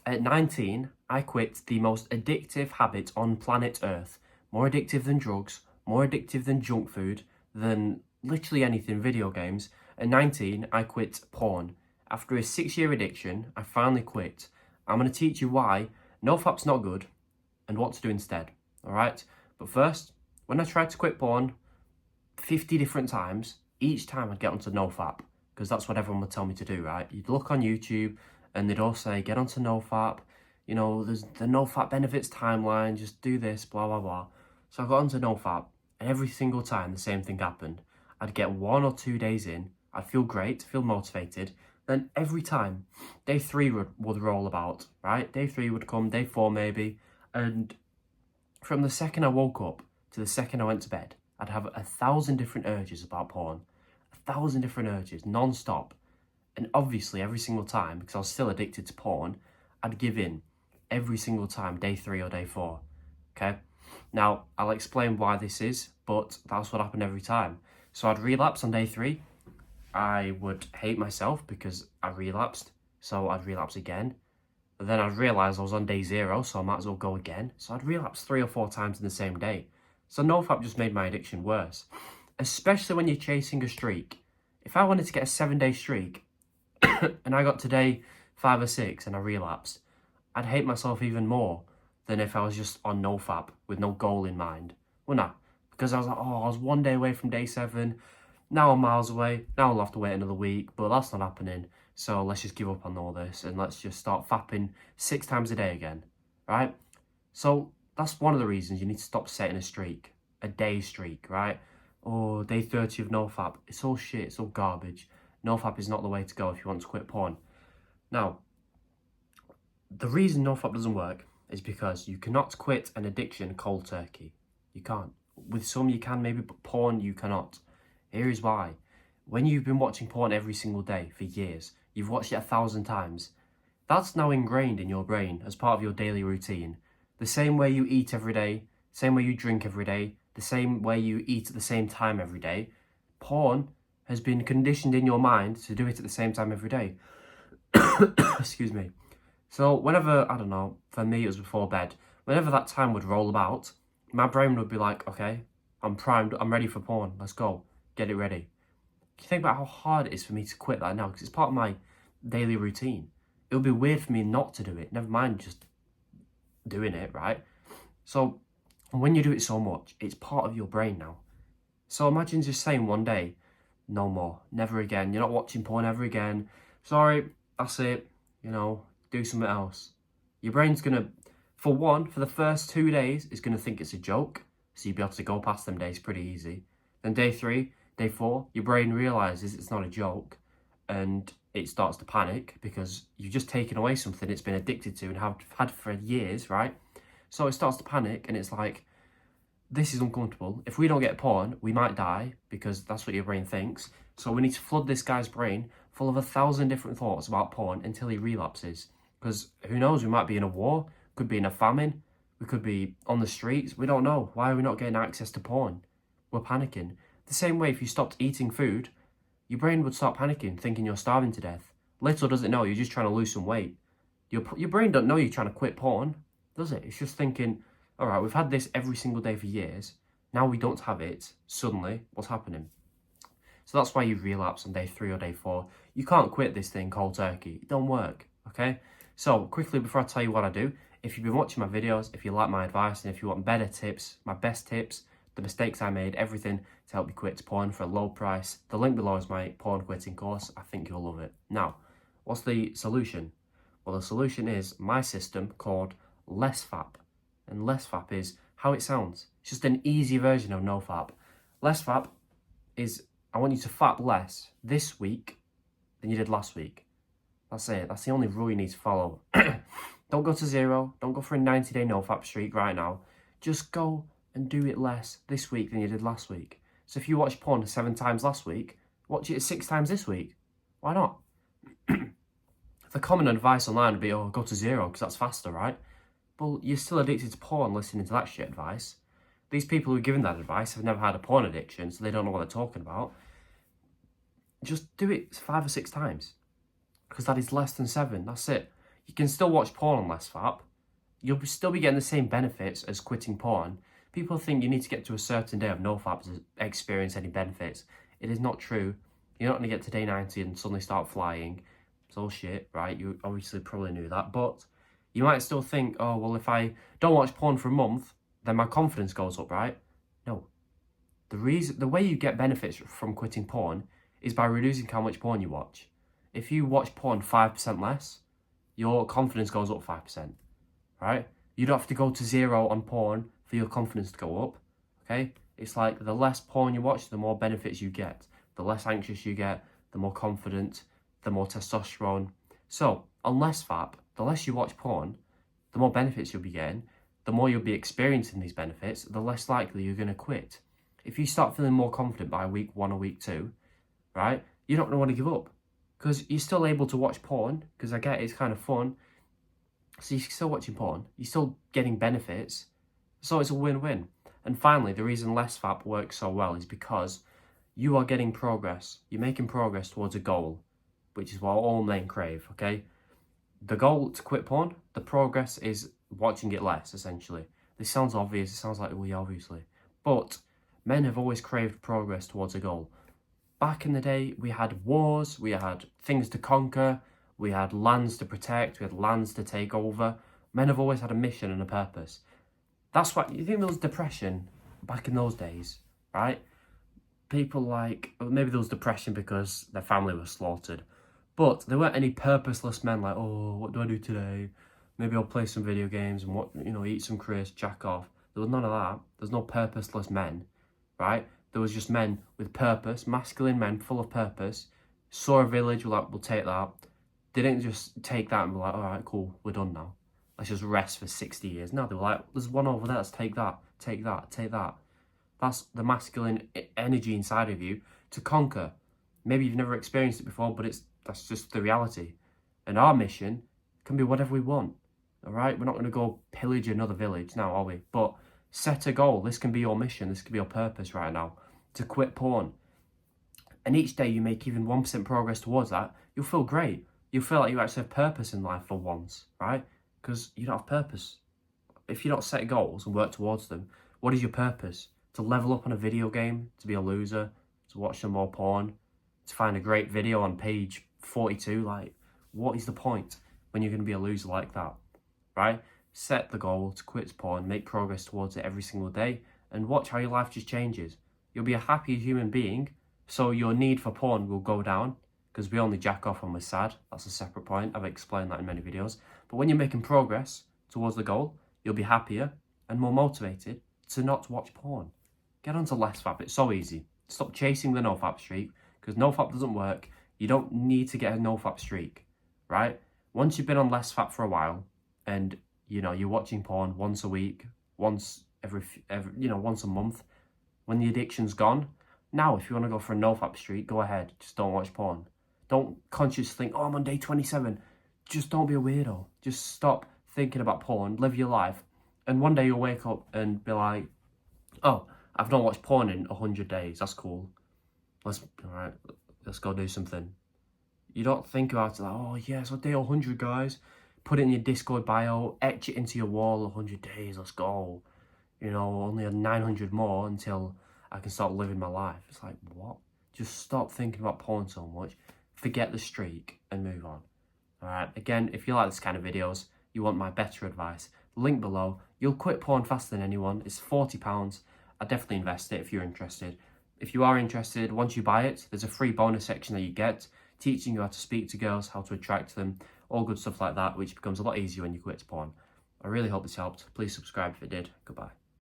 At 19, I quit the most addictive habit on planet Earth. More addictive than drugs, more addictive than junk food, than literally anything, video games. At 19, I quit porn. After a 6-year addiction, I finally quit. I'm going to teach you why NoFap's not good and what to do instead, alright? But first, when I tried to quit porn 50 different times, each time I'd get onto NoFap, because that's what everyone would tell me to do, right? You'd look on YouTube and they'd all say, get onto NoFap, you know, there's the NoFap benefits timeline, just do this, blah, blah, blah. So I got onto NoFap, and every single time the same thing happened. I'd get 1 or 2 days in, I'd feel great, feel motivated, then every time, day 3 would roll about, right? Day 3 would come, day 4 maybe, and from the second I woke up to the second I went to bed, I'd have 1,000 different urges about porn. 1,000 different urges, non-stop. And obviously every single time, because I was still addicted to porn, I'd give in every single time, day 3 or day 4, okay? Now, I'll explain why this is, but that's what happened every time. So I'd relapse on day 3. I would hate myself because I relapsed, so I'd relapse again. But then I'd realise I was on day 0, so I might as well go again. So I'd relapse 3 or 4 times in the same day. So NoFap just made my addiction worse, especially when you're chasing a streak. If I wanted to get a 7-day streak, and I got to day 5 or 6 and I relapsed, I'd hate myself even more than if I was just on NoFap with no goal in mind, wouldn't I? Because I was like, oh, I was 1 day away from day 7, now I'm miles away, now I'll have to wait another week, but that's not happening, so let's just give up on all this and let's just start fapping 6 times a day again, right? So that's one of the reasons you need to stop setting a streak, a day streak, right? Oh, day 30 of NoFap, it's all shit, it's all garbage. NoFap is not the way to go if you want to quit porn. Now, the reason NoFap doesn't work is because you cannot quit an addiction cold turkey. You can't. With some you can maybe, but porn you cannot. Here is why. When you've been watching porn every single day for years, you've watched it 1,000 times, that's now ingrained in your brain as part of your daily routine. The same way you eat every day, same way you drink every day, the same way you eat at the same time every day, porn has been conditioned in your mind to do it at the same time every day. Excuse me. So whenever, I don't know, for me it was before bed, whenever that time would roll about, my brain would be like, okay, I'm primed, I'm ready for porn, let's go, get it ready. Can you think about how hard it is for me to quit that now? Because it's part of my daily routine. It would be weird for me not to do it, never mind just doing it, right? So when you do it so much, it's part of your brain now. So imagine just saying one day, no more, never again, you're not watching porn ever again, sorry, that's it, you know, do something else. Your brain's gonna, for the first 2 days, it's gonna think it's a joke, so you'll be able to go past them days pretty easy. Then day 3, day 4, your brain realises it's not a joke, and it starts to panic because you've just taken away something it's been addicted to and have had for years, right? So it starts to panic and it's like, this is uncomfortable. If we don't get porn, we might die, because that's what your brain thinks. So we need to flood this guy's brain full of 1,000 different thoughts about porn until he relapses. Because who knows, we might be in a war, could be in a famine, we could be on the streets, we don't know. Why are we not getting access to porn? We're panicking. The same way if you stopped eating food, your brain would start panicking, thinking you're starving to death. Little does it know, you're just trying to lose some weight. Your brain don't know you're trying to quit porn, does it? It's just thinking, all right, we've had this every single day for years. Now we don't have it. Suddenly, what's happening? So that's why you relapse on day 3 or day 4. You can't quit this thing cold turkey. It don't work, okay? So quickly, before I tell you what I do, if you've been watching my videos, if you like my advice, and if you want better tips, my best tips, the mistakes I made, everything to help you quit porn for a low price, the link below is my porn quitting course. I think you'll love it. Now, what's the solution? Well, the solution is my system called NoFap. And NoFap is how it sounds. It's just an easy version of NoFap. NoFap is, I want you to fap less this week than you did last week. That's it. That's the only rule you need to follow. Don't go to 0. Don't go for a 90-day NoFap streak right now. Just go and do it less this week than you did last week. So if you watched porn 7 times last week, watch it 6 times this week. Why not? The common advice online would be, oh, go to 0 because that's faster, right? Well, you're still addicted to porn listening to that shit advice. These people who are giving that advice have never had a porn addiction, so they don't know what they're talking about. Just do it 5 or 6 times, because that is less than 7. That's it. You can still watch porn on NoFap. You'll still be getting the same benefits as quitting porn. People think you need to get to a certain day of NoFap to experience any benefits. It is not true. You're not going to get to day 90 and suddenly start flying. It's all shit, right? You obviously probably knew that. But you might still think, oh, well, if I don't watch porn for a month, then my confidence goes up, right? No. The way you get benefits from quitting porn is by reducing how much porn you watch. If you watch porn 5% less, your confidence goes up 5%, right? You don't have to go to 0 on porn for your confidence to go up, okay? It's like the less porn you watch, the more benefits you get. The less anxious you get, the more confident, the more testosterone. So, on NoFap, the less you watch porn, the more benefits you'll be getting, the more you'll be experiencing these benefits, the less likely you're going to quit. If you start feeling more confident by week 1 or week 2, right, you're not going to want to give up. Because you're still able to watch porn, because I get it's kind of fun. So you're still watching porn, you're still getting benefits. So it's a win-win. And finally, the reason NoFap works so well is because you are getting progress. You're making progress towards a goal, which is what all men crave, okay? The goal to quit porn, the progress is watching it less, essentially. This sounds obvious, it sounds like, well, yeah, obviously. But men have always craved progress towards a goal. Back in the day, we had wars, we had things to conquer, we had lands to protect, we had lands to take over. Men have always had a mission and a purpose. That's why, you think there was depression back in those days, right? People maybe there was depression because their family was slaughtered. But there weren't any purposeless men like, oh, what do I do today? Maybe I'll play some video games and eat some crisps, jack off. There was none of that. There's no purposeless men, right? There was just men with purpose, masculine men full of purpose. Saw a village, we'll take that. They didn't just take that and be like, all right, cool, we're done now. Let's just rest for 60 years. No, they were like, there's one over there, let's take that, take that, take that. That's the masculine energy inside of you to conquer. Maybe you've never experienced it before, but that's just the reality. And our mission can be whatever we want, all right? We're not going to go pillage another village now, are we? But set a goal. This can be your mission. This can be your purpose right now, to quit porn. And each day you make even 1% progress towards that, you'll feel great. You'll feel like you actually have purpose in life for once, right? Because you don't have purpose. If you don't set goals and work towards them, what is your purpose? To level up on a video game, to be a loser, to watch some more porn, to find a great video on page 42. Like, what is the point when you're going to be a loser like that, right? Set the goal to quit porn, make progress towards it every single day, and watch how your life just changes. You'll be a happier human being, so your need for porn will go down, because we only jack off when we're sad. That's a separate point. I've explained that in many videos. But when you're making progress towards the goal, you'll be happier and more motivated to not watch porn. Get onto NoFap. It's so easy. Stop chasing the NoFap streak, because NoFap doesn't work. You don't need to get a NoFap streak, right? Once you've been on NoFap for a while, and you're watching porn once a week, once every once a month, when the addiction's gone, now if you want to go for a NoFap streak, go ahead. Just don't watch porn. Don't consciously think, oh, I'm on day 27. Just don't be a weirdo. Just stop thinking about porn. Live your life. And one day you'll wake up and be like, oh, I've not watched porn in 100 days. That's cool. Let's go do something. You don't think about it like, oh, yeah, it's day 100, guys. Put it in your Discord bio. Etch it into your wall, 100 days. Let's go. Only 900 more until I can start living my life. It's like, what? Just stop thinking about porn so much. Forget the streak and move on. All right. Again, if you like this kind of videos, you want my better advice, link below. You'll quit porn faster than anyone. It's £40. I'd definitely invest it if you're interested. If you are interested, once you buy it, there's a free bonus section that you get, teaching you how to speak to girls, how to attract them, all good stuff like that, which becomes a lot easier when you quit porn. I really hope this helped. Please subscribe if it did. Goodbye.